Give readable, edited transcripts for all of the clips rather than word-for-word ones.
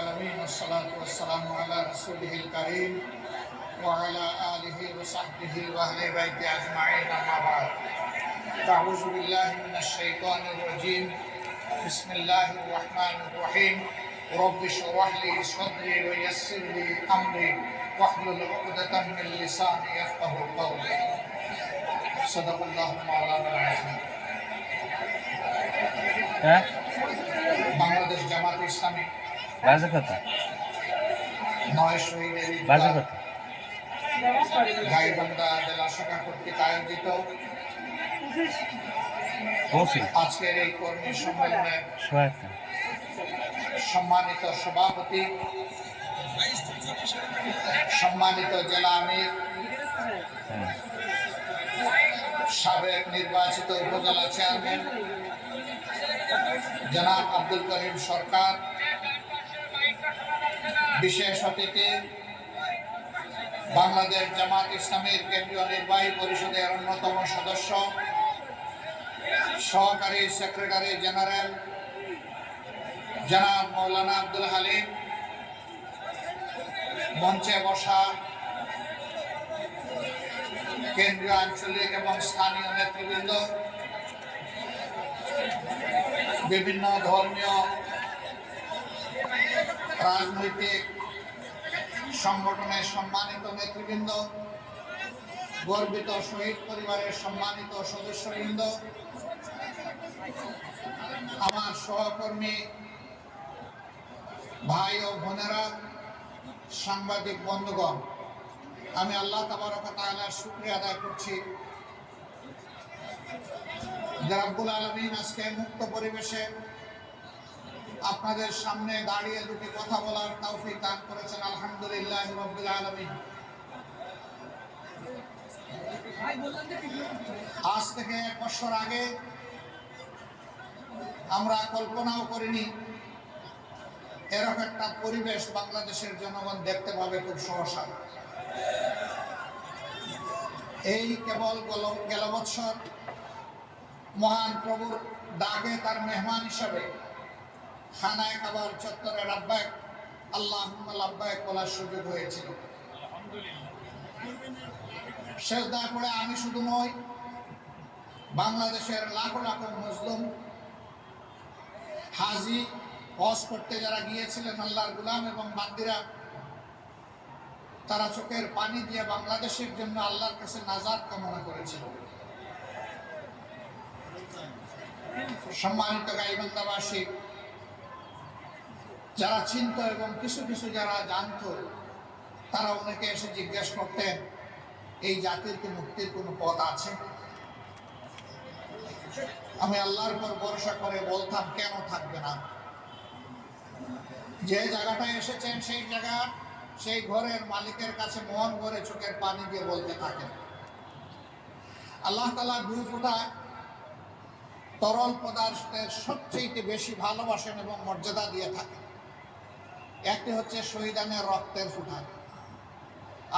والصلاة والسلام على رسوله الكريم وعلى آله وصحبه وأهل بيته أجمعين أما بعد أعوذ بالله من الشيطان الرجيم بسم الله الرحمن الرحيم رب اشرح لي صدري ويسر لي أمري واحلل عقدة من لساني يفقهوا قولي صدق الله مولانا العظيم বাংলাদেশ জামাত ইসলামী বাজে কথা 9 শহীদের বাজে কথা গাইবান্ধা জেলা শাখা কর্তৃক আয়োজিত আজকের এই কর্মী সম্মেলনের সম্মানিত সভাপতি, সম্মানিত জেলা আমির, সাবেক নির্বাচিত উপজেলা চেয়ারম্যান জনাব আব্দুল করিম সরকার, বিশেষ অতিথি বাংলাদেশ জামাত ইসলামীর কেন্দ্রীয় নির্বাহী পরিষদের অন্যতম সদস্য সহকারী সেক্রেটারি জেনারেল জনাব মৌলানা আব্দুল হালিম, মঞ্চে বসা কেন্দ্রীয় আঞ্চলিক এবং স্থানীয় নেতৃবৃন্দ, বিভিন্ন ধর্মীয় রাজনৈতিক সংগঠনের সম্মানিত নেতৃবৃন্দ, গর্বিত শহীদ পরিবারের সম্মানিত সদস্যবৃন্দ, আমার সহকর্মী ভাই ও বোনেরা, সাংবাদিক বন্ধুগণ, আমি আল্লাহ তাবারক ওয়া তাআলার শুকরিয়া আদায় করছি যে রব্বুল আলামিন আজকে মুক্ত পরিবেশে আপনাদের সামনে দাঁড়িয়ে দুটি কথা বলার তৌফিক দান করেছেন। আলহামদুলিল্লাহ রাব্বিল আলামিন। আজ থেকে 1 বছর আগে আমরা কল্পনাও করিনি এরকম একটা পরিবেশ বাংলাদেশের জনগণ দেখতে পাবে খুব সহসা। এই কেবল গেল বছর মহান প্রভুর ডাকে তার মেহমান হিসাবে খানায় কাবার চত্বরে লাব্বাইক আল্লাহুম্মা লাব্বাইক বলার সুযোগ হয়েছিল। সেজদা করে আমি শুধু নই, বাংলাদেশের লাখো লাখো মুসলিম হাজি হজ করতে যারা গিয়েছিলেন আল্লাহর গোলাম এবং বান্দিরা, তারা চোখের পানি দিয়ে বাংলাদেশের জন্য আল্লাহর কাছে নাজাত কামনা করেছিল। সম্মানিত গাইবান্ধাবাসী, যারা চিনত এবং কিছু কিছু যারা জানত, তারা অনেকে এসে জিজ্ঞেস করতেন এই জাতির কি মুক্তির কোনো পথ আছে? আমি আল্লাহর উপর ভরসা করে বলতাম, কেন থাকবে না? যে জায়গাটায় এসেছেন সেই জায়গা, সেই ঘরের মালিকের কাছে মন ভরে চোখের পানি দিয়ে বলতে থাকেন। আল্লাহ তাআলা 2 ফোঁটা তরল পদার্থের সবচেয়ে বেশি ভালোবাসেন এবং মর্যাদা দিয়ে থাকেন। একটি হচ্ছে শহীদানের রক্তের ফোঁটা,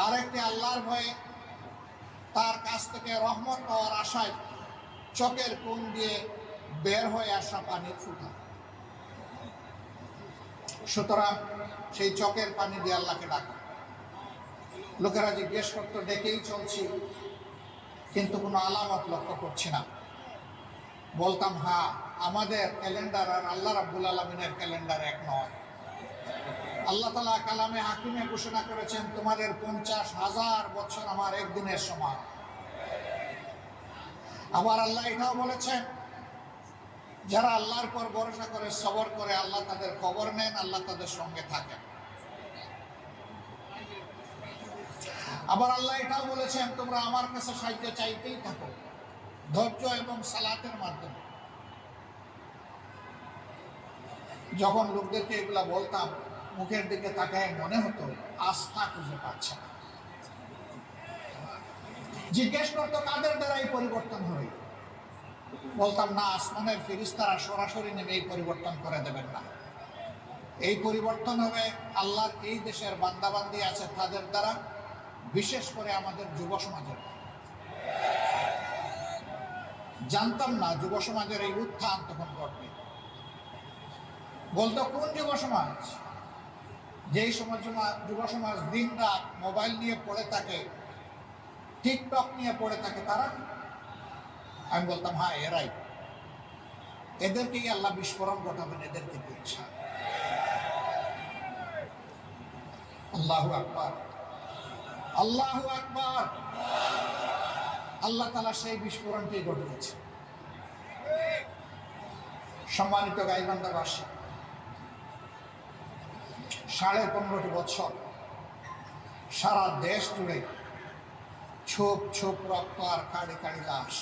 আর একটি আল্লাহর ভয়ে তার কাছ থেকে রহমত পাওয়ার আশায় চোখের কোণ দিয়ে বের হয়ে আসা পানির ফোঁটা। সুতরাং সেই চোখের পানি দিয়ে আল্লাহকে ডাকা। লোকেরা জিজ্ঞেস করতো, ডেকেই চলছি কিন্তু কোনো আলামত লক্ষ্য করছি না। বলতাম, হ্যাঁ, আমাদের ক্যালেন্ডার আর আল্লাহ রাব্বুল আলামিনের ক্যালেন্ডার এক নয়। আল্লাহ তাআলা কালামে হাকিমে ঘোষণা করেছেন, তোমাদের 50,000 বছর আমার একদিনের সমান। আবার আল্লাহ এটাও বলেছেন, যারা আল্লাহর পর ভরসা করে সবর করে, আল্লাহ তাদের খবর নেন, আল্লাহ তাদের সঙ্গে থাকেন। আবার আল্লাহ এটাও বলেছেন, তোমরা আমার কাছে সাহায্য চাইতেই থাকো ধৈর্য এবং সালাতের মাধ্যমে। যখন লোকদেরকে এগুলা বলতাম, মুখের দিকে তাকায় মনে হতো আস্থা খুঁজে পাচ্ছে না। জিজ্ঞেস করতো, কাদের দ্বারা এই পরিবর্তন হবে? বলতাম, না, আসমানের ফেরেশতারা সরাসরি নেমে এই পরিবর্তন করে দেবেন না। এই পরিবর্তন হবে আল্লাহর এই দেশের বান্দাবান্দি আছে তাদের দ্বারা, বিশেষ করে আমাদের যুব সমাজের। জানতাম না যুব সমাজের এই উত্থান তখন ঘটবে। বলতো, কোন যুব সমাজ? যেই যুব সমাজ দিন রাত মোবাইল নিয়ে পড়ে থাকে, টিকটক নিয়ে পড়ে থাকে, তারা? আমি বলতাম হ্যাঁ এরাই। এদেরকেই আল্লাহ বিস্ফোরণ ঘটাবেন, এদেরকে ইচ্ছা। আল্লাহু আকবার, আল্লাহু আকবার। আল্লাহ তাআলা সেই বিস্ফোরণটি ঘটিয়েছে। সম্মানিত গাইবান্ধাবাসী, 15.5 বছর সারা দেশ জুড়ে ছোপ ছোপ রক্ত আর কাড়ি কাড়ি লাশ।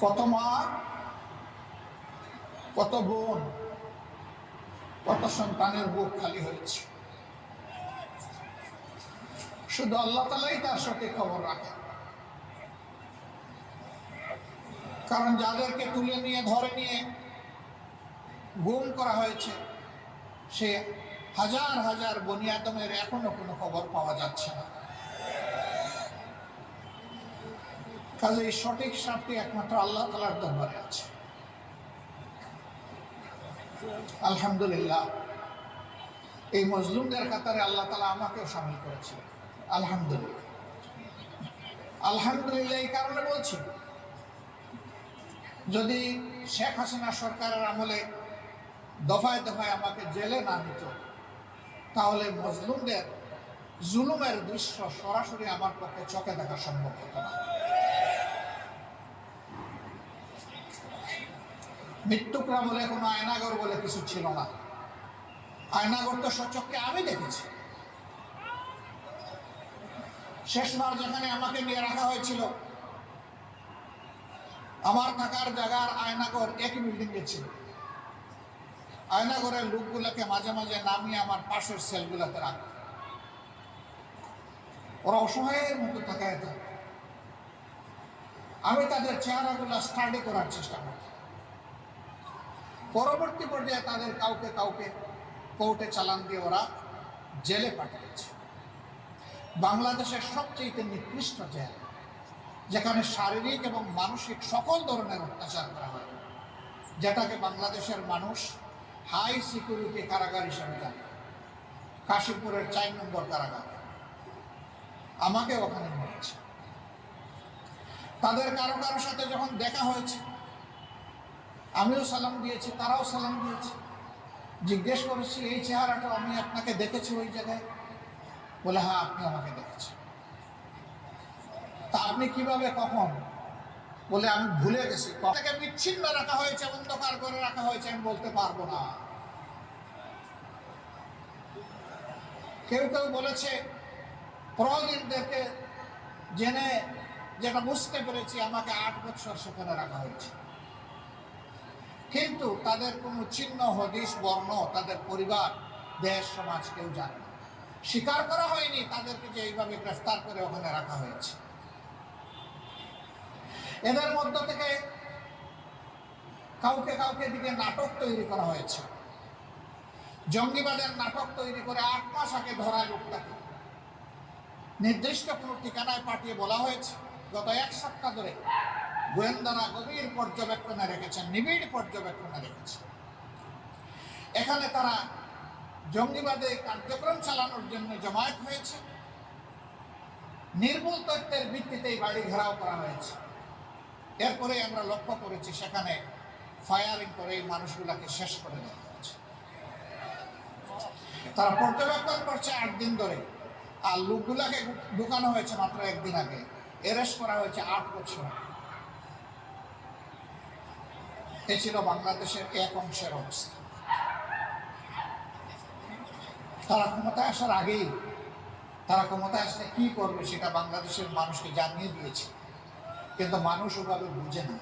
কত মা, কত বোন, কত সন্তানের বুক খালি হয়েছে। শুধু আল্লাহ তাআলাই তার সঠিক খবর রাখে। কারণ যাদেরকে তুলে নিয়ে ধরে নিয়ে গুম করা হয়েছে, সে হাজার হাজার বনি আদমের এখনো কোনো খবর পাওয়া যাচ্ছে না। কাজে এই সঠিক সাপটি একমাত্র আল্লাহ তাআলার দরবারে আছে। আলহামদুলিল্লাহ, এই মজলুমদের কাতারে আল্লাহ তাআলা আমাকেও শামিল করেছিলেন। আলহামদুলিল্লাহ, আলহামদুলিল্লাহ। এই কারণে বলছি, যদি শেখ হাসিনা সরকারের আমলে দফায় দফায় আমাকে জেলে না নিত, তাহলে মজলুমদের জুলুমের দৃশ্য সরাসরি আমার পক্ষে চোখে দেখা সম্ভব হতো না। মৃত্যুকরা বলে কোনো আয়নাগর বলে কিছু ছিল না। আয়নাগর তো সচক্ষে আমি দেখেছি। শেষবার যেখানে আমাকে নিয়ে রাখা হয়েছিল, আমার থাকার জায়গার আয়নাগর একই বিল্ডিং এ ছিল। আয়নাগরের লোকগুলোকে মাঝে মাঝে নামিয়ে আমার পাশের সেলগুলোতে রাখ। ওরা অসহায়ের মতো তাকায় থাকে। আমি তাদের চেহারাগুলো স্টাডি করার চেষ্টা করতাম। পরবর্তী পর্যায়ে তাদের কাউকে কাউকে কোর্টে চালান দিয়ে ওরা জেলে পাঠিয়েছে। বাংলাদেশের সবচেয়ে নিকৃষ্ট জেল, যেখানে শারীরিক এবং মানসিক সকল ধরনের অত্যাচার করা হয়, যেটাকে বাংলাদেশের মানুষ হাই সিকিউরিটি কারাগার হিসেবে জানে। কাশীপুরের 4 নম্বর কারাগার, আমাকে ওখানে নিয়েছে। তাদের কারো কারোর সাথে যখন দেখা হয়েছে, আমিও সালাম দিয়েছি, তারাও সালাম দিয়েছে। জিজ্ঞেস করেছি, এই চেহারাটা আমি আপনাকে দেখেছি ওই জায়গায়? বলে হ্যাঁ, আপনি আমাকে দেখেছেন। তা আপনি কিভাবে, কখন? বলে আমি ভুলে গেছি। তাকে বিচ্ছিন্ন রাখা হয়েছে, অন্ধকার করে রাখা হয়েছে, আমি বলতে পারবো না। কেউ কেউ বলেছে, প্রহরীদেরকে জেনে যেটা বুঝতে পেরেছি, আমাকে 8 বছর সেখানে রাখা হয়েছে। কিন্তু তাদের কোনো চিহ্ন, হদিস, বর্ণ, তাদের পরিবার, দেশ, সমাজ কেউ জানে না। স্বীকার করা হয়নি তাদেরকে যে এইভাবে গ্রেফতার করে ওখানে রাখা হয়েছে। এদের মধ্য থেকে কাউকে কাউকে দিকে নাটক তৈরি করা হয়েছে। জঙ্গিবাদের নাটক তৈরি করে 8 মাস আগে ধরা লোকটাকে নির্দিষ্ট কোনো ঠিকানায় পাঠিয়ে বলা হয়েছে, গত 1 সপ্তাহ ধরে গোয়েন্দারা গভীর পর্যবেক্ষণে রেখেছেন, নিবিড় পর্যবেক্ষণে রেখেছেন। এখানে তারা জঙ্গিবাদে কার্যক্রম চালানোর জন্য জমায়েত হয়েছে। নির্ভুল তথ্যের ভিত্তিতেই বাড়ি ঘেরাও করা হয়েছে। এরপরে আমরা লক্ষ্য করেছি সেখানে ফায়ারিং করে এই মানুষগুলাকে শেষ করে দেওয়া হয়েছে। তারা পর্যবেক্ষণ করছে 8 দিন ধরে, আর লোকগুলাকে ঢুকানো হয়েছে মাত্র 1 দিন আগে। অ্যারেস্ট করা হয়েছে 8 বছর। এ ছিল বাংলাদেশের এক অংশের অবস্থা। তারা ক্ষমতায় আসার আগেই তারা ক্ষমতায় আসলে কি করবে সেটা বাংলাদেশের মানুষকে জানিয়ে দিয়েছে, কিন্তু মানুষ ওভাবে বুঝে না।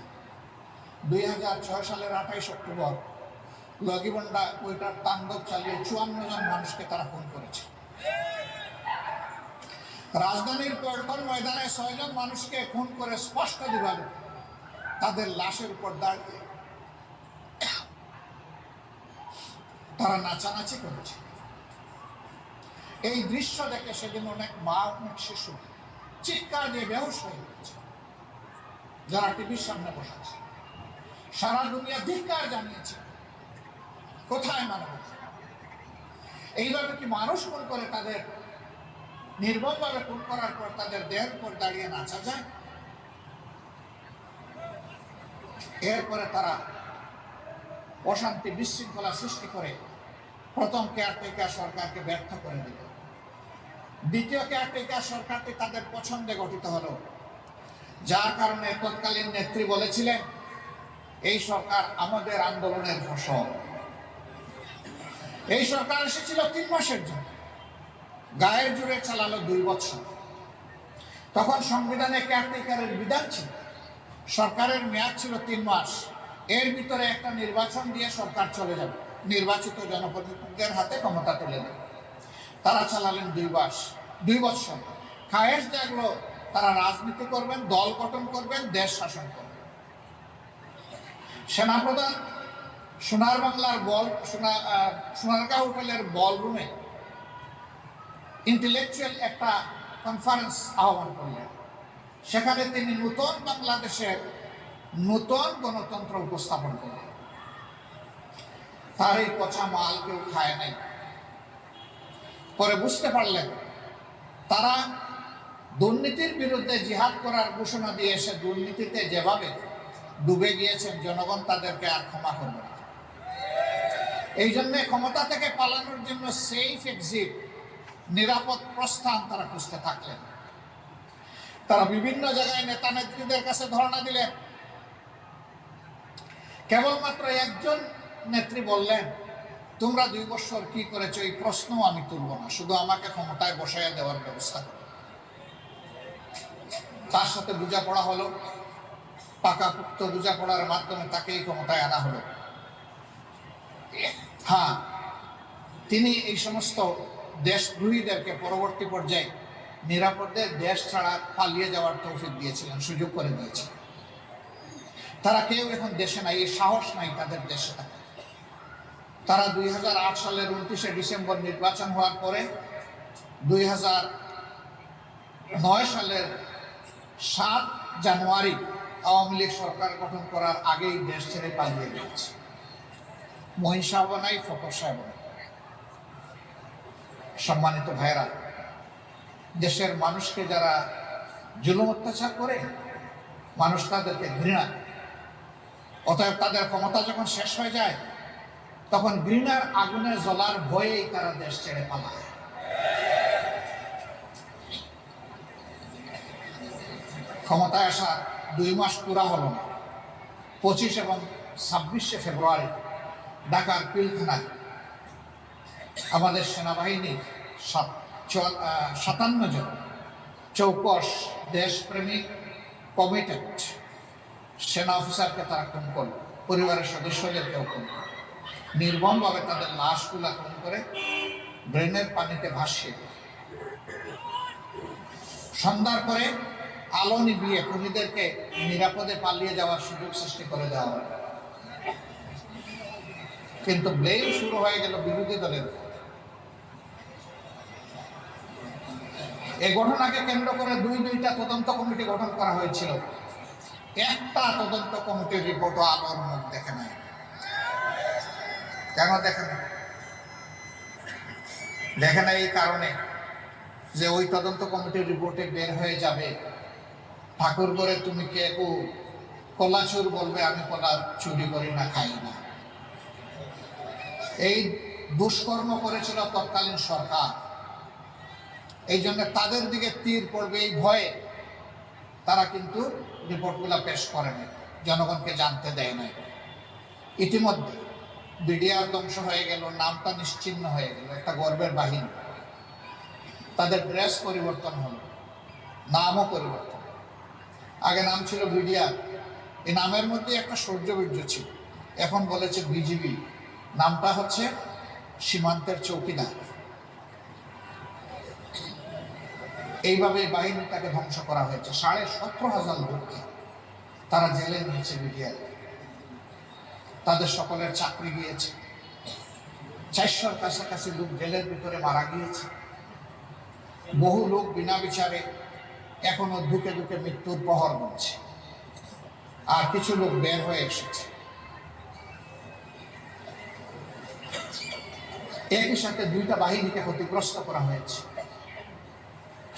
2006 সালের 28 অক্টোবর লগিবন্ডা ওইটার তাণ্ডব চালিয়ে 54 জন মানুষকে তারা খুন করেছে। রাজধানীর পল্টন ময়দানে 6 জন মানুষকে খুন করে স্পষ্ট দিবালো তাদের লাশের উপর দাঁড়িয়ে তারা নাচানাচি করেছে। এই দৃশ্য দেখে সেদিন অনেক মা, অনেক শিশু চিৎকার দিয়ে বেহুশ হয়ে গেছে, যারা টিভির সামনে বসেছে। সারা দুনিয়া ধিক্কার জানিয়েছে কোথায় মানবতা? এইভাবে কি মানুষ খুন করে তাদের নির্মমভাবে খুন করার পর তাদের দেহের উপর দাঁড়িয়ে নাচা যায়? এরপরে তারা অশান্তি বিশৃঙ্খলা সৃষ্টি করে প্রথম কেয়ারটেকার সরকারকে ব্যর্থ করে দিল। দ্বিতীয় কেয়ারটেকার সরকারটি তাদের পছন্দে গঠিত হলো, যার কারণে তৎকালীন নেত্রী বলেছিলেন এই সরকার আমাদের আন্দোলনের ফসল। এই সরকার এসেছিল 3 মাসের জন্য, গায়ের জোরে চালালো 2 বছর। তখন সংবিধানে কেয়ারটেকারের বিধান ছিল, সরকারের মেয়াদ ছিল 3 মাস, এর ভিতরে একটা নির্বাচন দিয়ে সরকার চলে যাবে, নির্বাচিত জনপ্রতিনিধিদের হাতে ক্ষমতা তুলে দেবে। তারা চালালেন 2 বছর। খায়েশ জাগলো তারা রাজনীতি করবেন, দল গঠন করবেন, দেশ শাসন করবেন। সেনাপ্রধান সোনার বাংলার সোনারগাঁ হোটেলের বলরুমে ইন্টেলেকচুয়াল একটা কনফারেন্স আহ্বান করলেন। সেখানে তিনি নতুন বাংলাদেশের নতুন গণতন্ত্র উপস্থাপন করলেন। তার এই পচা মাল কেউ খায় নাই। পরে বুঝতে পারলেন তারা দুর্নীতির বিরুদ্ধে জিহাদ করার ঘোষণা দিয়ে এসে দুর্নীতিতে যেভাবে ডুবে গিয়েছেন, জনগণ তাদেরকে আর ক্ষমা করবে না। এই জন্য ক্ষমতা থেকে পালানোর জন্য সেফ এক্সিট, নিরাপদ প্রস্থান তারা খুঁজতে থাকলেন। তারা বিভিন্ন জায়গায় নেতা নেত্রীদের কাছে ধর্ণা দিলেন। কেবলমাত্র একজন নেত্রী বললেন, তোমরা 2 বছর কি করেছো এই প্রশ্ন আমি তুলব না, শুধু আমাকে ক্ষমতায় বসাইয়া দেওয়ার ব্যবস্থা করো। তার সাথে বোঝাপড়া হলো, পাকাপোক্ত বোঝাপড়ার মাধ্যমে তাকেই ক্ষমতায় আনা হলো। হ্যাঁ, তিনি এই সমস্ত দেশদ্রোহীদেরকে পরবর্তী পর্যায়ে নিরাপদে দেশ ছাড়া পালিয়ে যাওয়ার তৌফিক দিয়েছিলেন, সুযোগ করে দিয়েছিলেন। তারা কেউ এখন দেশে নাই, এই সাহস নাই তাদের দেশে থাকে। তারা 2008 সালের 29শে ডিসেম্বর নির্বাচন হওয়ার পরে 2009 সালের 7 জানুয়ারি আওয়ামী লীগ সরকার গঠন করার আগেই দেশ ছেড়ে পালিয়ে গিয়েছে। মহিন সাহেব নাই, ফখর সাহেব নাই। সম্মানিত ভাইরা, দেশের মানুষকে যারা জুলুম অত্যাচার করে, মানুষ তাদেরকে ঘৃণা, অতএব তাদের ক্ষমতা যখন শেষ হয়ে যায় তখন ঘৃণার আগুনে জ্বলার ভয়েই তারা দেশ ছেড়ে পালায়। ক্ষমতায় আসার 2 মাস পুরা হলো না। 25 এবং 26শে ফেব্রুয়ারি ঢাকার পিলখানায় আমাদের সেনাবাহিনীর 57 জন চৌকস দেশপ্রেমিক কমিটেড সেনা অফিসারকে তারা খুন করল, পরিবারের সদস্যদেরকেও খুন করল। নির্মমভাবে তাদের লাশগুলা খুন করে ড্রেনের পানিতে ভাসিয়ে দিল। সন্ধ্যার পরে আলো নিভিয়ে খুনিদেরকে নিরাপদে পালিয়ে যাওয়ার সুযোগ সৃষ্টি করে দেওয়া হয়। কিন্তু ব্লেম শুরু হয়ে গেল বিরোধী দলের। এই ঘটনাকে কেন্দ্র করে 2টা তদন্ত কমিটি গঠন করা হয়েছিল। একটা তদন্ত কমিটির রিপোর্ট আলোর মুখ দেখে নাই। কেন দেখে না? দেখে না এই কারণে যে ওই তদন্ত কমিটির রিপোর্টে বের হয়ে যাবে ঠাকুর করে তুমি কে কলা চুর বলবে, আমি কলা চুরি করি না, খাই না। এই দুষ্কর্ম করেছিল তৎকালীন সরকার, এই জন্য তাদের দিকে তীর পড়বে এই ভয়ে তারা কিন্তু রিপোর্টগুলো পেশ করে নাই, জনগণকে জানতে দেয় নাই। ইতিমধ্যে বিডিআর ধ্বংস হয়ে গেল, নামটা নিশ্চিহ্ন হয়ে গেল, একটা গর্বের বাহিনী। তাদের ড্রেস পরিবর্তন হলো, নামও পরিবর্তন। আগে নাম ছিল বিডিআর, এই নামের মধ্যে একটা সৌর্যবীর্য ছিল। এখন বলেছে বিজিবি, নামটা হচ্ছে সীমান্তের চৌকিদার। এইভাবে বাহিনীটাকে ধ্বংস করা হয়েছে। 17,500 লোককে তারা জেলে নিয়েছে বিডিআর। তাদের সকলের চাকরি গিয়েছে। 400-র কাছাকাছি লোক জেলের ভিতরে মারা গিয়েছে। বহু লোক বিনা বিচারে এখনো ধুকে ধুকে মৃত্যুর প্রহর গুনছে, আর কিছু লোক বের হয়ে এসেছে। একই সাথে দুইটা বাহিনীকে ক্ষতিগ্রস্ত করা হয়েছে।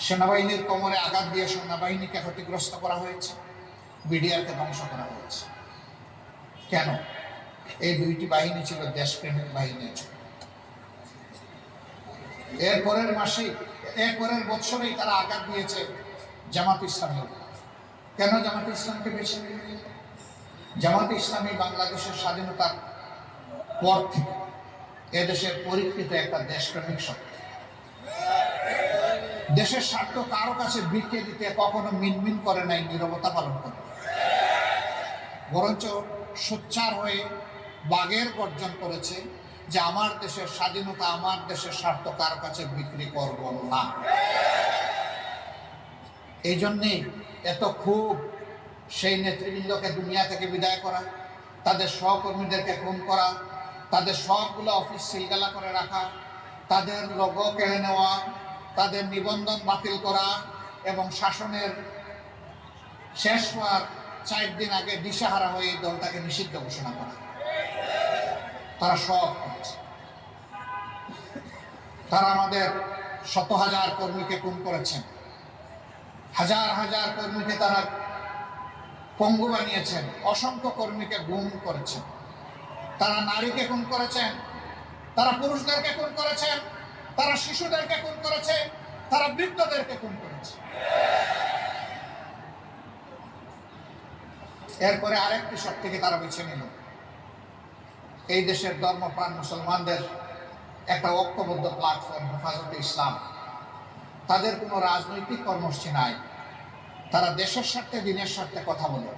সেনাবাহিনীর কোমরে আঘাত দিয়ে সেনাবাহিনীকে ক্ষতিগ্রস্ত করা হয়েছে, বিডিআরকে ধ্বংস করা হয়েছে। কেন? এই দুইটি বাহিনী ছিল দেশপ্রেমিক বাহিনী। এরপরের বছরেই তারা আঘাত দিয়েছে জামাত ইসলামী। কেন জামাত ইসলামকে বেছে নিল? জামাত ইসলামী বাংলাদেশের স্বাধীনতার পর থেকে এদেশের পরীক্ষিত একটা দেশপ্রেমিক শক্তি। দেশের স্বার্থ কারো কাছে বিক্রি দিতে কখনো মিনমিন করে নাই, নীরবতা পালন করে, বরঞ্চ সোচ্চার হয়ে বাগের গর্জন করেছে যে আমার দেশের স্বাধীনতা, আমার দেশের স্বার্থ কারো কাছে বিক্রি করব না। এই জন্যেই এত খুব সেই নেতৃবৃন্দকে দুনিয়া থেকে বিদায় করা, তাদের সহকর্মীদেরকে খুন করা, তাদের সবগুলো অফিস সিলগালা করে রাখা, তাদের লোগো কেড়ে নেওয়া, তাদের নিবন্ধন বাতিল করা এবং শাসনের শেষ হওয়ার 4 দিন আগে দিশাহারা হয়ে এই দলটাকে নিষিদ্ধ ঘোষণা করা। তারা সব করেছে। তারা আমাদের শত হাজার কর্মীকে খুন করেছেন, হাজার হাজার কর্মীকে তারা পঙ্গু বানিয়েছেন, অসংখ্য কর্মীকে গুম করেছেন। তারা নারীকে খুন করেছেন, তারা পুরুষদেরকে খুন করেছেন, তারা শিশুদেরকে খুন করেছে, তারা বৃদ্ধদেরকে খুন করেছে। এরপরে আরেকটি শক্তিকে তারা বেছে নিল, এই দেশের ধর্মপ্রাণ মুসলমানদের একটা ঐক্যবদ্ধ প্ল্যাটফর্ম হেফাজতে ইসলাম। তাদের কোনো রাজনৈতিক কর্মসূচি নাই, তারা দেশের স্বার্থে দিনের স্বার্থে কথা বলে।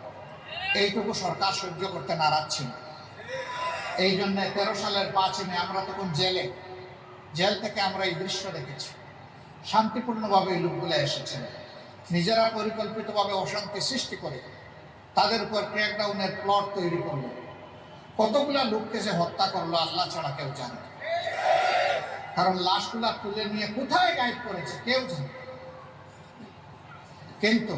এইটুকু সরকার সহ্য করতে নারাজ ছিল। এই জন্য 13 সালের 5 মে আমরা তখন জেল থেকে আমরা এই দৃশ্য দেখেছি। শান্তিপূর্ণভাবে এই লোকগুলো এসেছেন, নিজেরা পরিকল্পিতভাবে অশান্তি সৃষ্টি করে তাদের উপর ক্র্যাকডাউনের প্লট তৈরি করলো। কতগুলা লোককে যে হত্যা করলো আল্লাহ ছাড়া কেউ জানে, কারণ লাশগুলা তুলে নিয়ে কোথায় গায়েব করেছে কেউ জানে। কিন্তু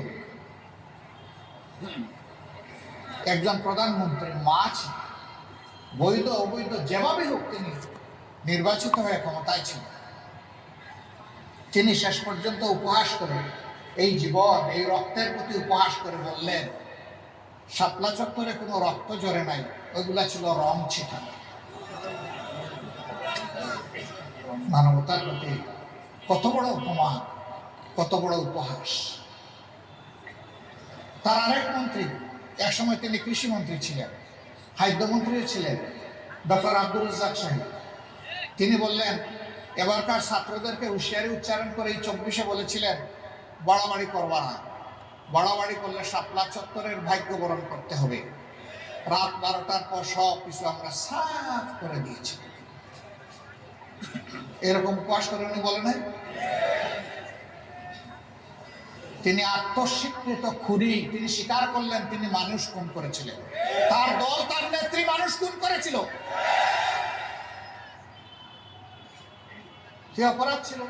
একজন প্রধানমন্ত্রী মাছ বৈধ অবৈধ যেভাবে হোক তিনি নির্বাচিত হয়ে ক্ষমতায় ছিলেন। তিনি শেষ পর্যন্ত উপহাস করে, এই জীবন এই রক্তের প্রতি উপহাস করে বললেন, শাপলা চত্বরে কোনো রক্ত ঝরে নাই, ওইগুলা ছিল রং ছিটা। মানবতার প্রতি কত বড় উপমান, কত বড় উপহাস। তার আরেক মন্ত্রী, একসময় তিনি কৃষিমন্ত্রী ছিলেন, খাদ্যমন্ত্রী ছিলেন, ডক্টর আব্দুর রাজ্জাক সাহেব, তিনি বললেন এবারকার ছাত্রদেরকে হুঁশিয়ারি উচ্চারণ করে এই 24-এ বলেছিলেন, বাড়াবাড়ি করবা না, বাড়াবাড়ি করলে শাপলা চত্বরের ভাগ্য বরণ করতে হবে। রাত 12টার পর সব কিছু আমরা সাফ করে দিয়েছি। এরকম উপহাস করে উনি বলে নাই। তিনি আত্মস্বীকৃত খুনি, তিনি স্বীকার করলেন তিনি মানুষ খুন করেছিলেন, তার দল তার নেত্রী মানুষ খুন করেছিল। কি অপরাধ ছিল?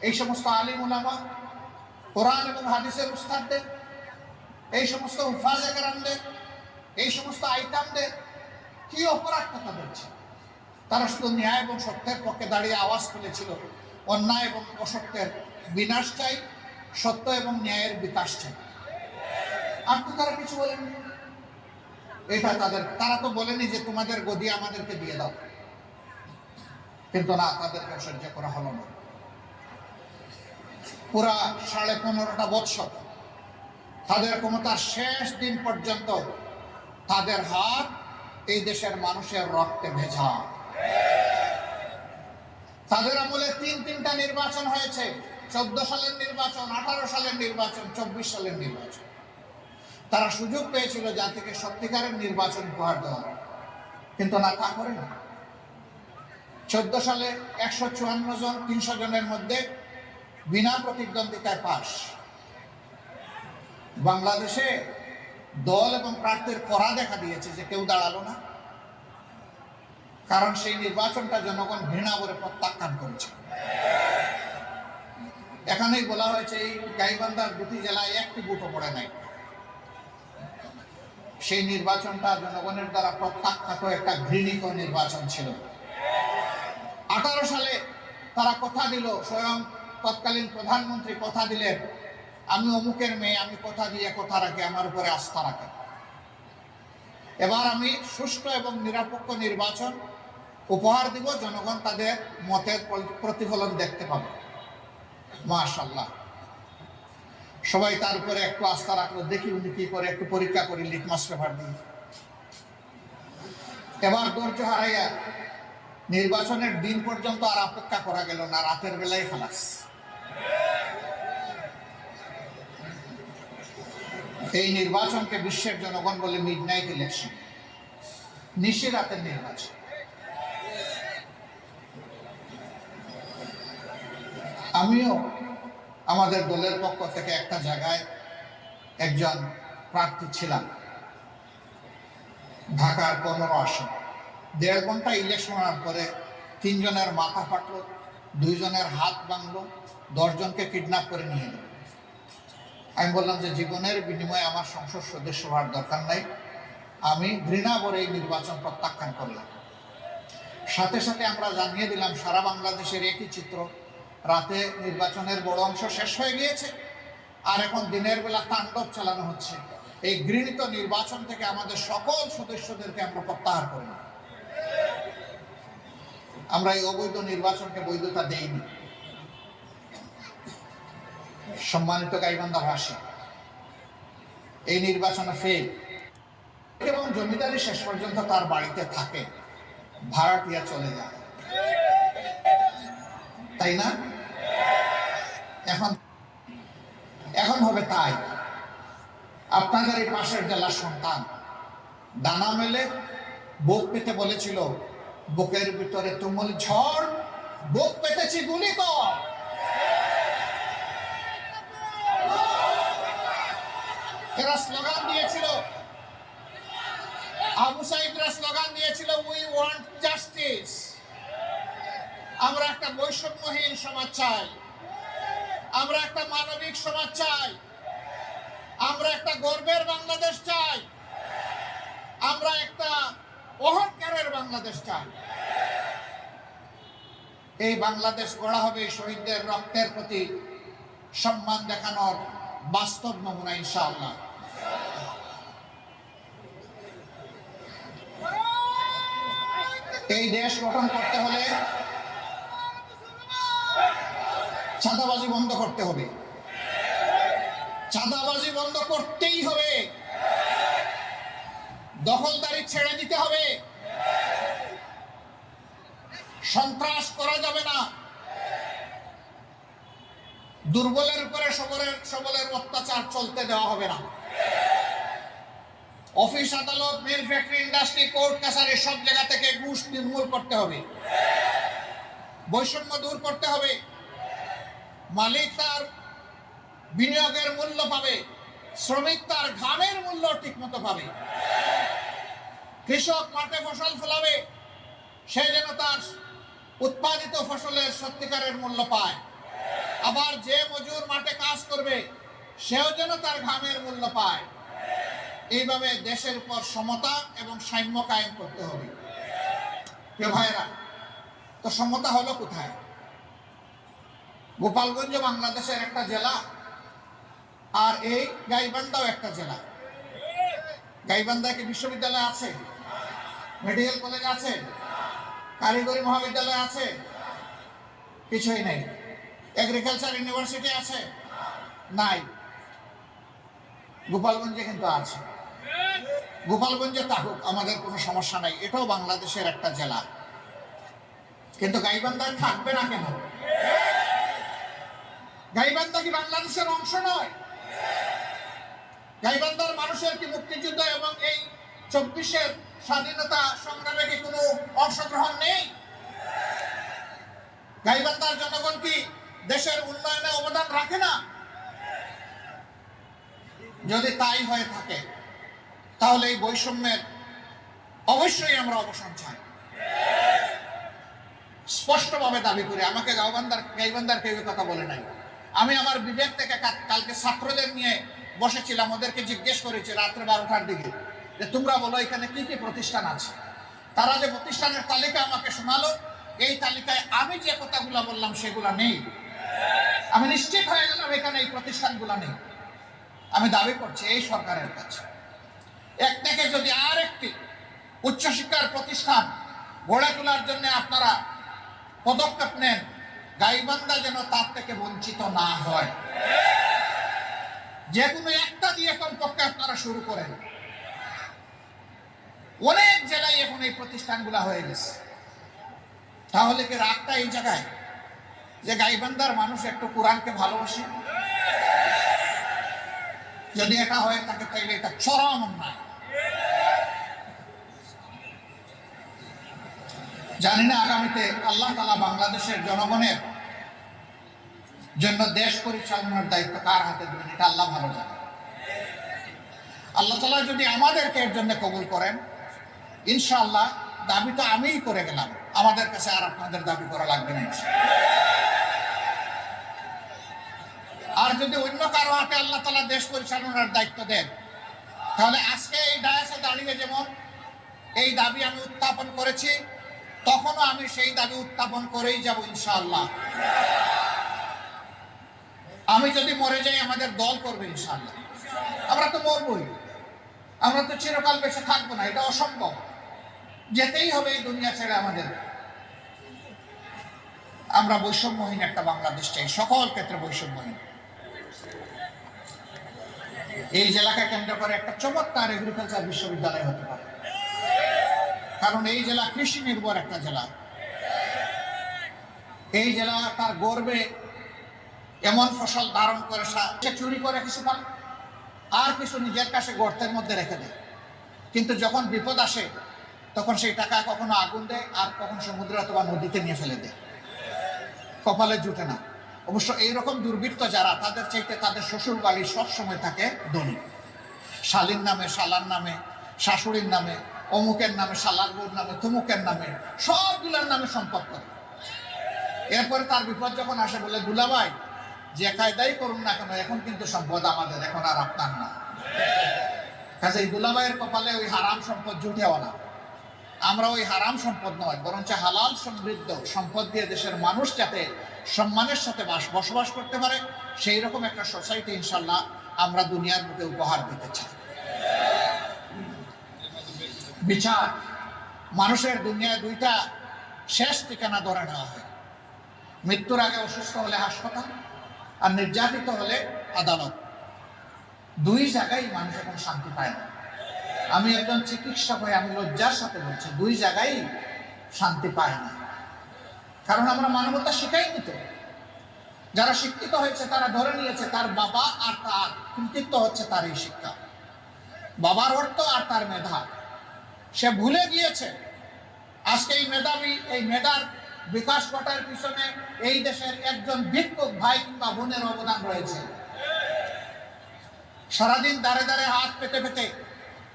এই সমস্ত আলিম উলামা, কোরআন এবং হাদিসের উস্তাদদের, এই সমস্ত হুফাজে কেরামদের, এই সমস্ত আইটামদের কি অপরাধটা তাদের ছিল? তারা শুধু ন্যায় এবং সত্যের পক্ষে দাঁড়িয়ে আওয়াজ তুলেছিল, অন্যায় এবং অসত্যের বিনাশ চাই, সত্য এবং ন্যায়ের বিকাশ চাই। আর তো তারা কিছু বলেনি। এটা তারা তো বলেনি যে তোমাদের গদি আমাদেরকে দিয়ে দাও, কিন্তু না, তাদেরকে সহ্য করা হলো না। পুরা 15.5 বৎসর তাদের ক্ষমতার শেষ দিন পর্যন্ত তাদের হাত এই দেশের মানুষের রক্তে ভেজা। তাদের আমলে 3টা নির্বাচন হয়েছে, 14 সালের নির্বাচন, 18 সালের নির্বাচন, 24 সালের নির্বাচন। তারা সুযোগ পেয়েছিল জাতিকে সত্যিকারের নির্বাচন উপহার দেওয়া, কিন্তু না, তা করে না। 14 সালে 154 জন 300 জনের মধ্যে বিনা প্রতিদ্বন্দ্বিতায় পাস। বাংলাদেশে দল এবং প্রার্থীর কড়া দেখা দিয়েছে যে কেউ দাঁড়ালো না, কারণ সেই নির্বাচনটা জনগণ ঘৃণা করে প্রত্যাখ্যান করেছে। এখানেই বলা হয়েছে এই গাইবান্ধার 2টি জেলায় 1টি ভোটও পড়ে নাই। সেই নির্বাচনটা জনগণের দ্বারা প্রত্যাখ্যাত একটা ঘৃণিত নির্বাচন ছিল। 18 সালে তারা কথা দিল, স্বয়ং তৎকালীন প্রধানমন্ত্রী কথা দিলেন, আমি অমুকের মেয়ে, আমি কথা দিয়ে কথা রাখি, আমার উপরে আস্থা রাখে। এবার আমি সুষ্ঠু এবং নিরপেক্ষ নির্বাচন উপহার দিব, জনগণ তাদের মতের প্রতিফলন দেখতে পাবে। মাশাআল্লাহ, সবাই তার উপরে একটু আস্থা রাখলো, দেখি উনি কি করে, একটু পরীক্ষা করি লিটমাস পেপার দিয়ে। এবার ধৈর্য হারাইয়া নির্বাচনের দিন পর্যন্ত আর অপেক্ষা করা গেল না, রাতের বেলায় খালাস। এই নির্বাচনকে বিশ্বের জনগণ বলে মিডনাইট ইলেকশন, নিশি রাতের নির্বাচন। আমিও আমাদের দলের পক্ষ থেকে একটা জায়গায় একজন প্রার্থী ছিলাম, ঢাকার 15 আসন। 1.5 ঘন্টা ইলেকশন হওয়ার পরে 3 জনের মাথা ফাটলো, 2 জনের হাত ভাঙলো, 10 জনকে কিডন্যাপ করে নিয়ে গেল। আমি বললাম যে জীবনের বিনিময়ে আমার সংসদ সদস্য হওয়ার দরকার নাই, আমি ঘৃণা করে এই নির্বাচন প্রত্যাখ্যান করলাম। সাথে সাথে আমরা জানিয়ে দিলাম সারা বাংলাদেশের একই চিত্র, রাতে নির্বাচনের বড় অংশ শেষ হয়ে গিয়েছে, আর এখন দিনের বেলা তাণ্ডব চালানো হচ্ছে। এই ঘৃণিত নির্বাচন থেকে আমাদের সকল সদস্যদেরকে আমরা প্রত্যাহার করব। আমরা এই অবৈধ নির্বাচনকে বৈধতা দেইনি। সম্মানিত গাইবান্ধাবাসী, এই নির্বাচনে ফেল এবং জমিদারি শেষ পর্যন্ত তার বাড়িতে থাকে, ভাড়াটিয়া চলে যায়, তাই না? এখন হবে তাই। আপনাদের এই পাশের জেলার সন্তান ডানা মেলে বুক পেতে বলেছিল, বুকের ভিতরে তুমুল ঝড়, বুক পেতেছি গুলি কর। এরা স্লোগান দিয়েছিল, আবু সাইদরা স্লোগান দিয়েছিল, উই ওয়ান্ট জাস্টিস। আমরা একটা বৈষম্যহীন সমাজ চাই, আমরা একটা মানবিক সমাজ চাই, আমরা একটা গর্বের বাংলাদেশ চাই, আমরা একটা অহংকারের বাংলাদেশ চাই। এই বাংলাদেশ গড়া হবে শহীদদের রক্তের প্রতি সম্মান দেখানোর বাস্তব নমুনা, ইনশাআল্লাহ। এই দেশ গঠন করতে হলে চাঁদাবাজি বন্ধ করতে হবে, চাঁদাবাজি বন্ধ করতেই হবে, দখলদারি ছেড়ে দিতে হবে, সন্ত্রাস করা যাবে না, দুর্বলের উপরে সবলের অত্যাচার চলতে দেওয়া হবে না। অফিস আদালত, মিল, ফ্যাক্টরি, ইন্ডাস্ট্রি, কোর্ট কাছারি সব জায়গা থেকে ঘুষ নির্মূল করতে হবে, বৈষম্য দূর করতে হবে। মালিক তার বিনিয়োগের মূল্য পাবে, শ্রমিক তার ঘামের মূল্য ঠিক মতো পাবে, কৃষক মাঠে ফসল ফলাবে, সে যেন তার উৎপাদিত ফসলের সত্যিকারের মূল্য পায়। আবার যে মজুর মাঠে কাজ করবে সেও যেন তার ঘামের মূল্য পায়। এইভাবে দেশের উপর সমতা এবং সাম্য কায়েম করতে হবে। প্রিয় ভাইরা, তো সমতা হলো কোথায়? গোপালগঞ্জ বাংলাদেশের একটা জেলা, আর এই গাইবান্ধাও একটা জেলা। গাইবান্ধায় কি বিশ্ববিদ্যালয় আছে? মেডিকেল কলেজ আছে? কারিগরি মহাবিদ্যালয় আছে? কিছুই নেই। এগ্রিকালচার ইউনিভার্সিটি আছে? নাই। গোপালগঞ্জে কিন্তু আছে। গোপালগঞ্জে থাকুক, আমাদের কোনো সমস্যা নাই, এটাও বাংলাদেশের একটা জেলা। কিন্তু গাইবান্ধায় থাকবে না কেন? গাইবান্ধা কি বাংলাদেশের অংশ নয়? গাইবান্ধার মানুষের কি মুক্তিযুদ্ধ এবং এই 24-এর স্বাধীনতা সংগ্রামে কি কোনো অংশগ্রহণ নেই? গাইবান্ধার জনগণ কি দেশের উন্নয়নে অবদান রাখে না? যদি তাই হয়ে থাকে তাহলে এই বৈষম্যের অবশ্যই আমরা অবসান চাই, স্পষ্টভাবে দাবি করি। আমাকে গাইবান্ধার কেউ কথা বলে নাই। আমি আমার বিবেক থেকে কালকে ছাত্রদের নিয়ে বসেছিলাম, ওদেরকে জিজ্ঞেস করেছি রাত্রে 12টার দিকে যে তোমরা বলো এখানে কি কি প্রতিষ্ঠান আছে। তারা যে প্রতিষ্ঠানের তালিকা আমাকে শোনালো, এই তালিকায় আমি যে কথাগুলো বললাম সেগুলো নেই। আমি নিশ্চিত হয়ে গেলাম এখানে এই প্রতিষ্ঠানগুলো নেই। আমি দাবি করছি এই সরকারের কাছে এক থেকে যদি আর একটি উচ্চশিক্ষার প্রতিষ্ঠান গড়ে তোলার জন্য আপনারা পদক্ষেপ নেন, গাইবান্ধা যেন তার থেকে বঞ্চিত না হয়। যে কোনো একটা দিয়ে কমপক্ষে আপনারা শুরু করেন। অনেক জেলায় এখন এই প্রতিষ্ঠানগুলো হয়ে গেছে। তাহলে কি রাগটা এই জায়গায় যে গাইবান্ধার মানুষ একটু কোরআনকে ভালোবাসে? যদি এটা হয়ে থাকে তাহলে এটা চরম অন্যায়। জানি না আগামীতে আল্লাহ তাআলা বাংলাদেশের জনগণের জন্য দেশ পরিচালনার দায়িত্ব কার হাতে দেবেন, এটা আল্লাহ ভালো জানে। আল্লাহ তাআলা যদি আমাদেরকে এর জন্য কবুল করেন, ইনশাআল্লাহ দাবি তো আমিই করে গেলাম, আমাদের কাছে আর আপনাদের দাবি করা লাগবে না। আর যদি অন্য কারো হাতে আল্লাহ তাআলা দেশ পরিচালনার দায়িত্ব দেন, তাহলে আজকে এই ডায়াসে দাঁড়িয়ে যেমন এই দাবি আমি উত্থাপন করেছি, তখনও আমি সেই দাবি উত্থাপন করেই যাব ইনশাআল্লাহ। আমি যদি মরে যাই আমাদের দল করবে ইনশাআল্লাহ। আমরা তো মরবই, আমরা তো চিরকাল বেঁচে থাকবো না, এটা অসম্ভব। যেতেই হবে এই দুনিয়া ছেড়ে আমাদের। আমরা বৈষম্যহীন একটা বাংলাদেশ চাই, সকল ক্ষেত্রে বৈষম্যহীন। এই জেলাকে কেন্দ্র করে একটা চমৎকার এগ্রিকালচার বিশ্ববিদ্যালয় হতে পারে, কারণ এই জেলা কৃষি নির্ভর একটা জেলা। এই জেলা তার গর্বে এমন ফসল ধারণ করে সে চুরি করে কিছু পান, আর কিছু নিজের কাছে গর্তের মধ্যে রেখে দেয়। কিন্তু যখন বিপদ আসে তখন সেই টাকা কখনো আগুন দেয়, আর কখন সমুদ্র অথবা নদীতে নিয়ে ফেলে দেয়, কপালে জুটে না। অবশ্য এইরকম দুর্বৃত্ত যারা, তাদের চাইতে তাদের শ্বশুর বাড়ি সবসময় থাকে ধনী। শালীর নামে, শালার নামে, শাশুড়ির নামে, অমুকের নামে, শালার বউর নামে, তমুকের নামে, সবগুলোর নামে সম্পদ করে। এরপরে তার বিপদ যখন আসে বলে, দুলাভাই যে কায়দাই করুন না কেন, এখন কিন্তু সম্পদ আমাদের, এখন আর আপনার না। কাজে এই দুলাভাইয়ের কপালে ওই হারাম সম্পদ জুটেও না। আমরা ওই হারাম সম্পদ নয়, বরঞ্চ হালাল সমৃদ্ধ সম্পদ দিয়ে দেশের মানুষ যাতে সম্মানের সাথে বসবাস করতে পারে, সেই রকম একটা সোসাইটি ইনশাল্লাহ আমরা দুনিয়ার বুকে উপহার দিতে চাই। বিচার, মানুষের দুনিয়ায় দুইটা শেষ ঠিকানা ধরে নেওয়া হয়। মৃত্যুর আগে অসুস্থ হলে হাসপাতাল, আর নির্যাতিত হলে আদালত। দুই জায়গায় মানুষ এখন শান্তি পায় না। আমি একজন চিকিৎসক হয়ে আমি লজ্জার সাথে বলছি, দুই জায়গায় শান্তি পায় না। কারণ আমরা মানবতা শিখাইনি তো। যারা শিক্ষিত হয়েছে তারা ধরে নিয়েছে তার বাবা আর তার কৃতিত্ব হচ্ছে তার এই শিক্ষা, বাবার অর্থ আর তার মেধা। সে ভুলে গিয়েছে আজকে এই মেধাবী, এই মেধার বিকাশ ঘটার পিছনে এই দেশের একজন ভিক্ষুক ভাই কিংবা বোনের অবদান রয়েছে। সারাদিন দাঁড়ে দাঁড়ে হাত পেতে পেতে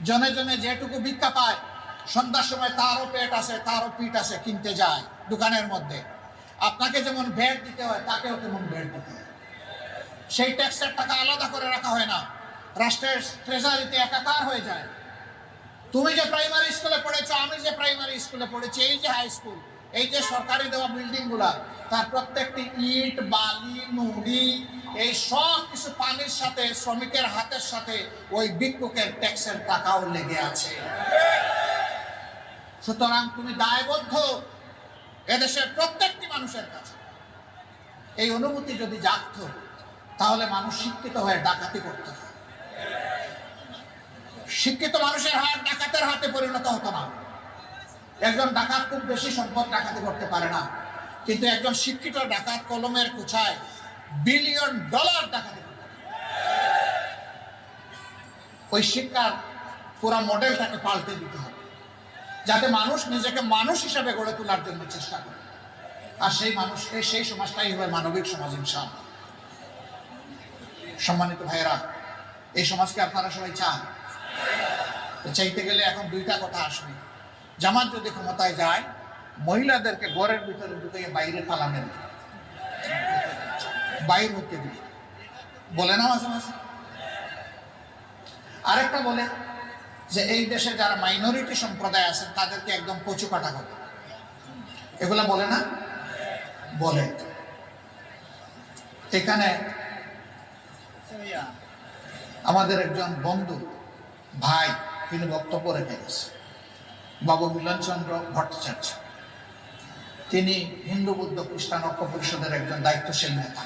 জনে জনে যেটুকু ভিক্ষা পায়, সন্ধ্যার সময় তারও পেট আছে, তারও পিঠ আছে, কিনতে যায় দোকানের মধ্যে। আপনাকে যেমন ভ্যাট দিতে হয়, তাকেও তেমন ভ্যাট দিতে হয়। সেই ট্যাক্সের টাকা আলাদা করে রাখা হয় না, রাষ্ট্রের ট্রেজারিতে একাকার হয়ে যায়। তুমি যে প্রাইমারি স্কুলে পড়েছো, আমি যে প্রাইমারি স্কুলে পড়েছি, এই যে হাই স্কুল, এই যে সরকারি দেওয়া বিল্ডিং গুলা, তার প্রত্যেকটি ইট, বালি, নুড়ি, এই সব কিছু পানির সাথে, শ্রমিকের হাতের সাথে ওই ভিক্ষুকের ট্যাক্সের টাকাও লেগে আছে। সুতরাং তুমি দায়বদ্ধ এদেশের প্রত্যেকটি মানুষের কাছে। এই অনুভূতি যদি জাগত, তাহলে মানুষ শিক্ষিত হয়ে ডাকাতি করত না। শিক্ষিত মানুষের হাত ডাকাতের হাতে পরিণত হতো না। একজন ডাকাত খুব বেশি সম্পদ ডাকাতি করতে পারে না, কিন্তু একজন শিক্ষিত ডাকাত কলমের কুচায় বিলিয়ন ডলার ডাকাতি করতে পারে। ওই শিক্ষার পুরো মডেলটাকে পাল্টে দিতে হবে, যাতে মানুষ নিজেকে মানুষ হিসাবে গড়ে তোলার জন্য চেষ্টা করে। আর সেই মানুষকে, সেই সমাজটাই হবে মানবিক সমাজ ইনশাআল্লাহ। সম্মানিত ভাইয়েরা, এই সমাজকে আপনারা সবাই চান। চাইতে গেলে এখন দুইটা কথা আসবে। জামাত যদি ক্ষমতায় যায়, মহিলাদেরকে ঘরের ভিতরে ঢুকে বাইরে তালা মেরে বাইর হতে দিবে, বলে না মাঝে মাঝে। আরেকটা বলে যে এই দেশে যারা মাইনরিটি সম্প্রদায় আছেন তাদেরকে একদম কচু কাটা হবে। এগুলা বলে না? বলে। এখানে আমাদের একজন বন্ধু ভাই, তিনি বক্তব্য রেখে গেছে, বাবু মিলনচন্দ্র ভট্টাচার্য। তিনি হিন্দু বৌদ্ধ খ্রিস্টান ঐক্য পরিষদের একজন দায়িত্বশীল নেতা।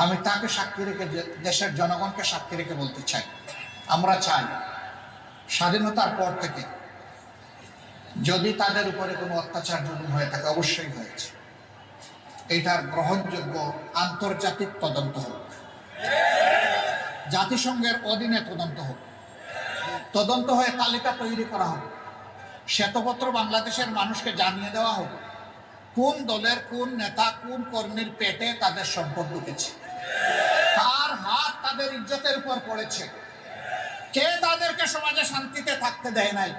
আমি তাকে সাক্ষী রেখে, দেশের জনগণকে সাক্ষী রেখে বলতে চাই, আমরা চাই স্বাধীনতার পর থেকে যদি তাদের উপরে কোনো অত্যাচার জুলুম হয়ে থাকে, অবশ্যই হয়েছে, এইটার গ্রহণযোগ্য আন্তর্জাতিক তদন্ত হোক, জাতিসংঘের অধীনে তদন্ত হোক, তদন্ত হয়ে তালিকা তৈরি করা হোক, শ্বেতপত্র বাংলাদেশের মানুষকে জানিয়ে দেওয়া হোক কোন দলের কোন নেতা কোন কর্মীর পেটে তাদের সম্পদ ঢুকেছে, কার হাত তাদের ইজ্জতের উপর পড়েছে, কে তাদেরকে সমাজে শান্তিতে থাকতে দেয় নাই,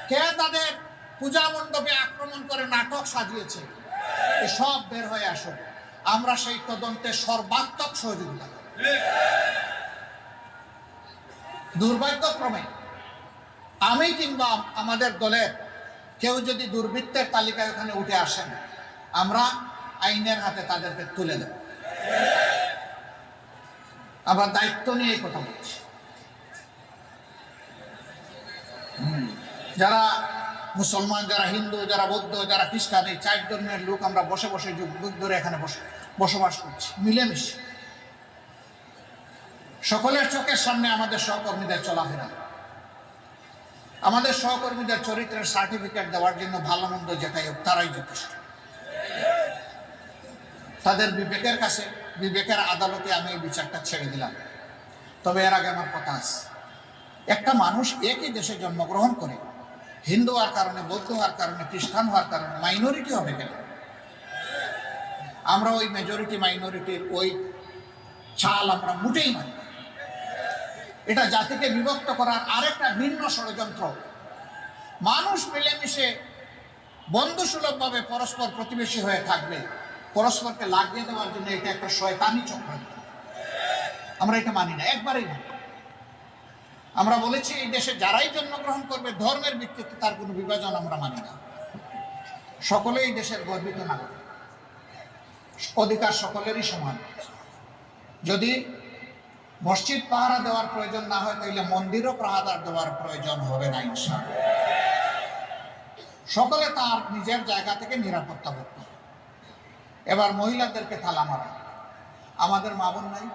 কে তাদের পূজা মণ্ডপে আক্রমণ করে নাটক সাজিয়েছে, সব বের হয়ে আসুক। আমরা সেই তদন্তে সর্বাত্মক সহযোগিতা। দুর্ভাগ্যক্রমে আমি কিংবা আমাদের দলের কেউ যদি দুর্বৃত্তের তালিকায় ওখানে উঠে আসেন, আমরা আইনের হাতে তাদেরকে তুলে দেব। আমরা দায়িত্ব নিয়ে এই কথা বলছি। যারা মুসলমান, যারা হিন্দু, যারা বৌদ্ধ, যারা খ্রিস্টান, এই 4 ধর্মের লোক আমরা বসে বসে যুগ ধরে এখানে বসবাস করছি মিলেমিশে। সকলের চোখের সামনে আমাদের সহকর্মীদের চলাফেরা, আমাদের সহকর্মীদের চরিত্রের সার্টিফিকেট দেওয়ার জন্য ভালো মন্দ যেটাই হোক তারাই যথেষ্ট। তাদের বিবেকের কাছে, বিবেকের আদালতে আমি এই বিচারটা ছেড়ে দিলাম। তবে এর আগে আমার কথা আছে, একটা মানুষ একই দেশে জন্মগ্রহণ করে হিন্দু হওয়ার কারণে, বৌদ্ধ হওয়ার কারণে, খ্রিস্টান হওয়ার কারণে মাইনরিটি হবে কেন? আমরা ওই মেজরিটি মাইনরিটির ওই চাল আমরা মুটেই মানি। এটা জাতিকে বিভক্ত করার আরেকটা ভিন্ন ষড়যন্ত্র। মানুষ মিলেমিশে বন্ধুসুলভভাবে পরস্পর প্রতিবেশী হয়ে থাকবে, পরস্পরকে লাগিয়ে দেওয়ার জন্য এটা একটা শয়তানি চক্রান্ত। আমরা এটা মানি না, একবারেই মানি। আমরা বলেছি এই দেশে যারাই জন্মগ্রহণ করবে ধর্মের ভিত্তিতে তার কোনো বিভাজন আমরা মানি না। সকলেই এই দেশের গর্বিত নাগরিক, অধিকার সকলেরই সমান। যদি মসজিদ পাহারা দেওয়ার প্রয়োজন না হয় তাহলে মন্দিরও পাহারা দেওয়ার প্রয়োজন হবে না ইনশাআল্লাহ। সকলে তার নিজের জায়গা থেকে নিরাপত্তা বোধ করে। এবার মহিলাদেরকে তালা মারা, আমাদের মা বোন নাই,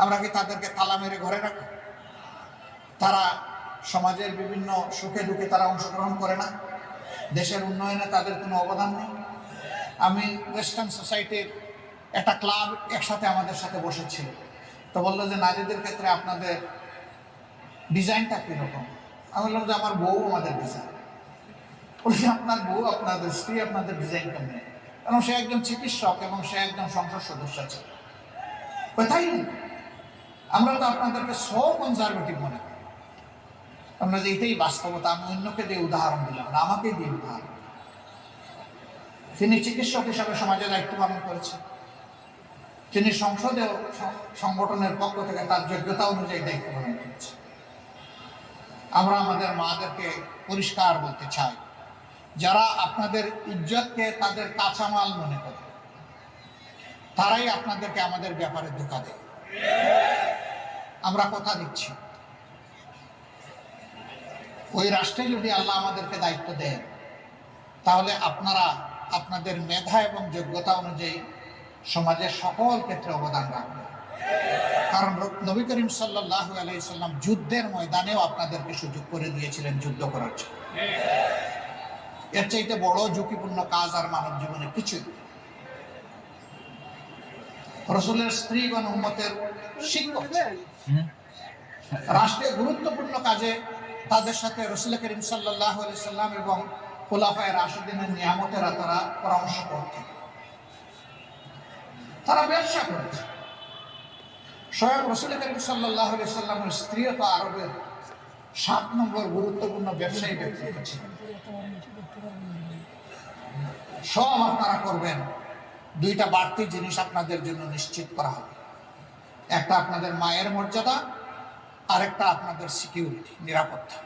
আমরা কি তাদেরকে তালা মেরে ঘরে রাখি? তারা সমাজের বিভিন্ন সুখে দুঃখে তারা অংশগ্রহণ করে না? দেশের উন্নয়নে তাদের কোনো অবদান নেই? আমি ওয়েস্টার্ন সোসাইটির একটা ক্লাব একসাথে আমাদের সাথে বসেছিল, তো বললো যে নারীদের ক্ষেত্রে আপনাদের ডিজাইনটা কীরকম? আমি বললাম যে আমার বউ আমাদের ডিজাইন। বলছি আপনার বউ, আপনাদের স্ত্রী আপনাদের ডিজাইনটা নেই? কারণ সে একজন চিকিৎসক এবং সে একজন সংসদ সদস্য ছিল। তাই আমরা তো আপনাদেরকে কনজারভেটিভ মনে করি। আমরা যে এটাই বাস্তবতা। আমি অন্যকে দিয়ে উদাহরণ দিলাম না, আমাকে দিয়ে উদাহরণ। তিনি চিকিৎসক হিসাবে সমাজে দায়িত্ব পালন করেছেন, তিনি সংসদে সংগঠনের পক্ষ থেকে তার যোগ্যতা অনুযায়ী দায়িত্ব পালন করেছেন। আমরা আমাদের মাদেরকে পরিষ্কার বলতে চাই, যারা আপনাদের ইজ্জতকে তাদের কাঁচামাল মনে করে তারাই আপনাদেরকে আমাদের ব্যাপারে ধোঁকা দেয়। আমরা কথা দিচ্ছি, ওই রাষ্ট্রে যদি আল্লাহ আমাদেরকে দায়িত্ব দেন তাহলে আপনারা আপনাদের মেধা এবং যোগ্যতা অনুযায়ী সমাজের সকল ক্ষেত্রে অবদান রাখবেন। কারণ নবী করিম সাল্লাল্লাহু আলাইহি সাল্লাম যুদ্ধের ময়দানেও আপনাদেরকে সুযোগ করে দিয়েছিলেন যুদ্ধ করার জন্য। এর চাইতে বড় ঝুঁকিপূর্ণ কাজ আর মানব জীবনে কিছুই। রাসূলের স্ত্রীগণ উম্মতের শিক্ষক, রাষ্ট্রের গুরুত্বপূর্ণ কাজে তাদের সাথে রাসূল করিম সাল্লাল্লাহু আলাইহি সাল্লাম এবং খোলাফায়ে রাশিদিনের নিয়ামতেরা তারা পরামর্শ করতেন। তারা ব্যবসা করেছে। স্বয়ং রাসূল করিম সাল্লাল্লাহু আলাইহি সাল্লামের স্ত্রীও তো আরবের 7 নম্বর গুরুত্বপূর্ণ ব্যবসায়ী ব্যক্তি ছিলেন। সব আপনারা করবেন, 2টা বাড়তি জিনিস আপনাদের জন্য নিশ্চিত করা হবে। একটা আপনাদের মায়ের মর্যাদা, আরেকটা আপনাদের সিকিউরিটি, নিরাপত্তা।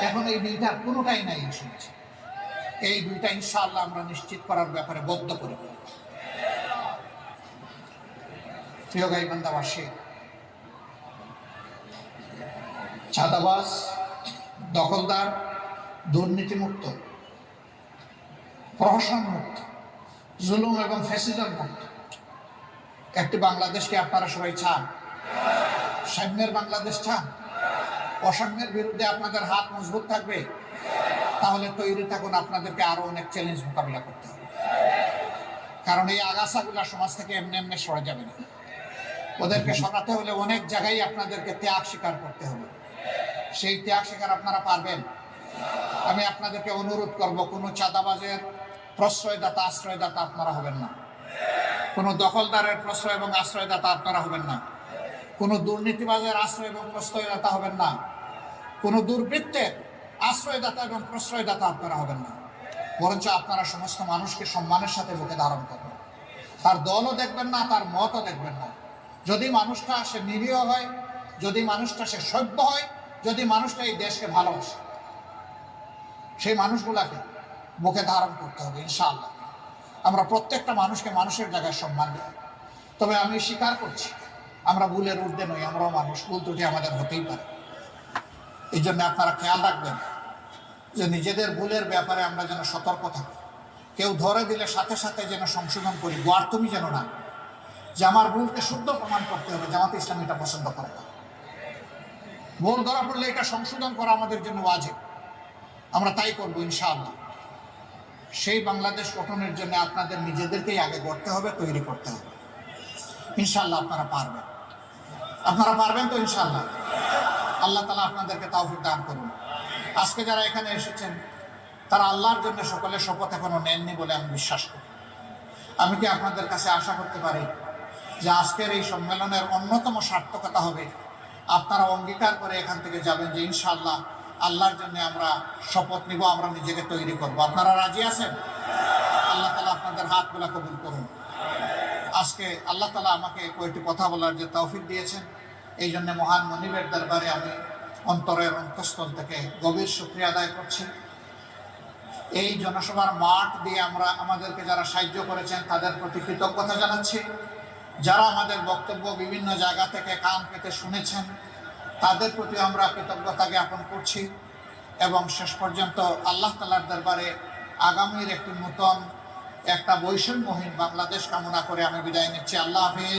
এখন এই দুইটার কোনোটাই নাই শুনেছি। এই দুইটা ইনশাআল্লাহ আমরা নিশ্চিত করার ব্যাপারে বদ্ধ করে ফেলব। প্রিয় গাইবান্ধাবাসী, চাঁদাবাজ, দখলদার, দুর্নীতিমুক্ত, প্রহসন মুক্ত, জুলুম এবং ফ্যাসিজম মুক্ত একটি বাংলাদেশকে আপনারা সবাই চান? সাম্যের বাংলাদেশ চান? অসাম্যের বিরুদ্ধে আপনাদের হাত মজবুত থাকবে? তাহলে তৈরি থাকুন, আপনাদেরকে আরো অনেক চ্যালেঞ্জ মোকাবিলা করতে হবে। কারণ এই আগাছাগুলা সমাজ থেকে এমনি এমনি সরে যাবে না। ওদেরকে সরাতে হলে অনেক জায়গায় আপনাদেরকে ত্যাগ স্বীকার করতে হবে। সেই ত্যাগ স্বীকার আপনারা পারবেন? আমি আপনাদেরকে অনুরোধ করব, কোনো চাঁদাবাজের প্রশ্রয়দাতা আশ্রয়দাতা আপনারা হবেন না। কোনো দখলদারের প্রশ্রয় এবং আশ্রয়দাতা আপনারা হবেন না। কোনো দুর্নীতিবাজের আশ্রয় এবং প্রশ্রয়দাতা হবেন না। কোনো দুর্বৃত্তের আশ্রয়দাতা এবং প্রশ্রয়দাতা আপনারা হবেন না। বরঞ্চ আপনারা সমস্ত মানুষকে সম্মানের সাথে বুকে ধারণ করবেন। তার দলও দেখবেন না, তার মতও দেখবেন না। যদি মানুষটা সে নিরীহ হয়, যদি মানুষটা সে সভ্য হয়, যদি মানুষটা এই দেশকে ভালোবাসে, সেই মানুষগুলাকে বুকে ধারণ করতে হবে ইনশাআল্লাহ। আমরা প্রত্যেকটা মানুষকে মানুষের জায়গায় সম্মান দিই। তবে আমি স্বীকার করছি, আমরা ভুলের ঊর্ধ্বে নই, আমরাও মানুষ, ভুল ত্রুটি আমাদের হতেই পারে। এই জন্য আপনারা খেয়াল রাখবেন যে নিজেদের ভুলের ব্যাপারে আমরা যেন সতর্ক থাকি। কেউ ধরে দিলে সাথে সাথে যেন সংশোধন করি, গোয়ার তুমি যেন না, যে আমার ভুলকে শুদ্ধ প্রমাণ করতে হবে। জামাতে ইসলাম এটা পছন্দ করে না। ভুল ধরা পড়লে এটা সংশোধন করা আমাদের জন্য ওয়াজিব। আমরা তাই করবো ইনশাআল্লাহ। সেই বাংলাদেশ গঠনের জন্য আপনাদের নিজেদেরকেই আগে গড়তে হবে, তৈরি করতে হবে। ইনশাআল্লাহ আপনারা পারবেন। আপনারা পারবেন তো ইনশাআল্লাহ? আল্লাহ তাআলা আপনাদেরকে তৌফিক দান করুন। আজকে যারা এখানে এসেছেন তারা আল্লাহর জন্য সকলে শপথ এখনো নেননি বলে আমি বিশ্বাস করি। আমি কি আপনাদের কাছে আশা করতে পারি যে আজকের এই সম্মেলনের অন্যতম সার্থকতা হবে আপনারা অঙ্গীকার করে এখান থেকে যাবেন যে ইনশাআল্লাহ আল্লাহর জন্য আমরা শপথ নিব, আমরা নিজেকে তৈরি করব। আপনারা রাজি আছেন? আল্লাহ তাআলা আপনাদের হাতগুলো কবুল করুন। আজকে আল্লাহ তাআলা আমাকে কয়েকটি কথা বলার যে তৌফিক দিয়েছেন, এই জন্য মহান মনিবের দরবারে আমি অন্তরের অন্তঃস্থল থেকে গভীর শুকরিয়া আদায় করছি। এই জনসভার মাঠ দিয়ে আমাদেরকে যারা সাহায্য করেছেন তাদের প্রতি কৃতজ্ঞতা জানাচ্ছি। যারা আমাদের বক্তব্য বিভিন্ন জায়গা থেকে কান পেতে শুনেছেন তাদের প্রতি আমরা কৃতজ্ঞতা জ্ঞাপন করছি। এবং শেষ পর্যন্ত আল্লাহ তাআলার দরবারে আগামীর একটি নতুন একটা বৈষম্যহীন বাংলাদেশ কামনা করে আমি বিদায় নিচ্ছি। আল্লাহ হাফেজ।